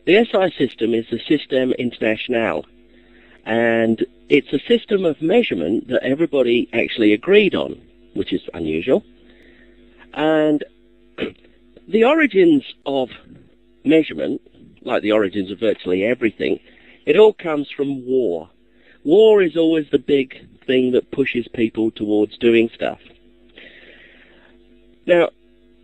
The SI system is the System International, and it's a system of measurement that everybody actually agreed on, which is unusual. And the origins of measurement, like the origins of virtually everything, it all comes from war. War is always the big thing that pushes people towards doing stuff. Now,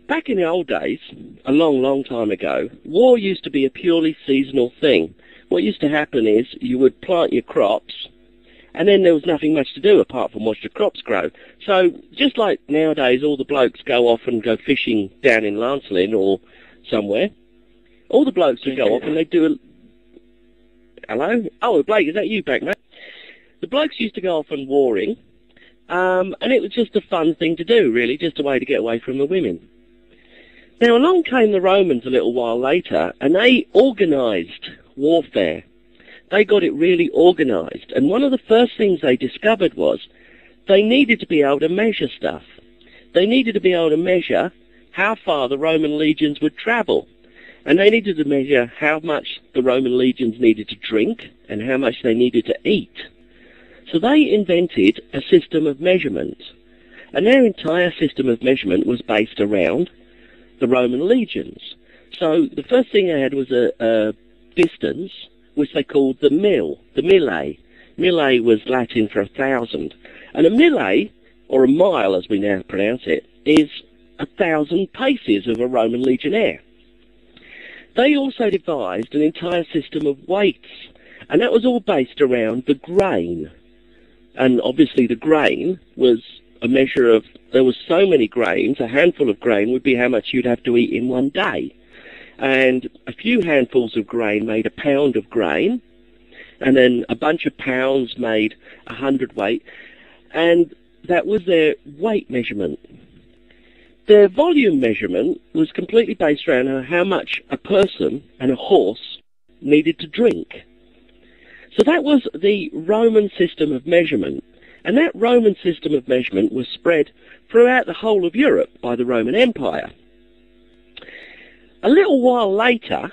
back in the old days, a long, long time ago, war used to be a purely seasonal thing. What used to happen is you would plant your crops, and then there was nothing much to do apart from watch the crops grow. So, just like nowadays all the blokes go off and go fishing down in Lancelin or somewhere, all the blokes would go off and they'd do a... Hello? Oh, Blake, is that you back, mate? The blokes used to go off and warring, and it was just a fun thing to do, really, just a way to get away from the women. Now, along came the Romans a little while later, and they organised warfare. They got it really organised, and one of the first things they discovered was they needed to be able to measure stuff. They needed to be able to measure how far the Roman legions would travel, and they needed to measure how much the Roman legions needed to drink and how much they needed to eat. So they invented a system of measurement, and their entire system of measurement was based around the Roman legions. So the first thing they had was a distance, which they called the mil, the mille. Mille was Latin for 1,000. And a mille, or a mile as we now pronounce it, is 1,000 paces of a Roman legionnaire. They also devised an entire system of weights, and that was all based around the grain. And obviously the grain was a measure of, there was so many grains, a handful of grain would be how much you'd have to eat in one day. And a few handfuls of grain made a pound of grain, and then a bunch of pounds made 100 weight, and that was their weight measurement. Their volume measurement was completely based around how much a person and a horse needed to drink. So that was the Roman system of measurement, and that Roman system of measurement was spread throughout the whole of Europe by the Roman Empire. A little while later,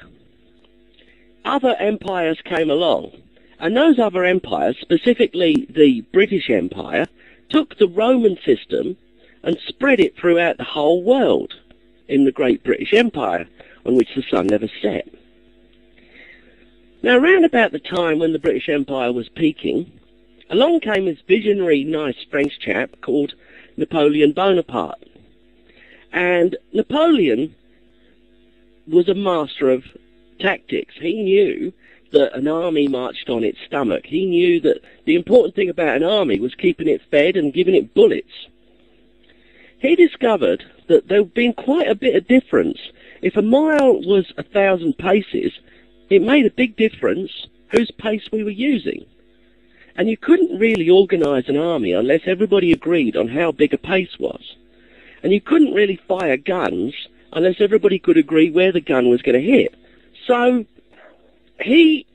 other empires came along, and those other empires, specifically the British Empire, took the Roman system and spread it throughout the whole world in the Great British Empire, on which the sun never set. Now, around about the time when the British Empire was peaking, along came this visionary, nice French chap called Napoleon Bonaparte. And Napoleon was a master of tactics. He knew that an army marched on its stomach. He knew that the important thing about an army was keeping it fed and giving it bullets. He discovered that there had been quite a bit of difference. If a mile was 1,000 paces, it made a big difference whose pace we were using. And you couldn't really organise an army unless everybody agreed on how big a pace was. And you couldn't really fire guns unless everybody could agree where the gun was going to hit. So he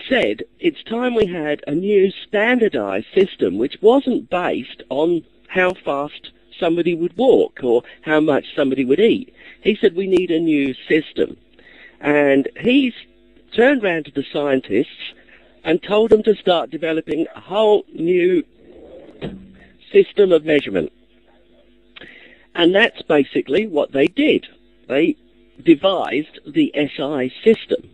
said it's time we had a new standardised system which wasn't based on how fast somebody would walk or how much somebody would eat. He said we need a new system. And he's turned round to the scientists and told them to start developing a whole new system of measurement. And that's basically what they did. They devised the SI system.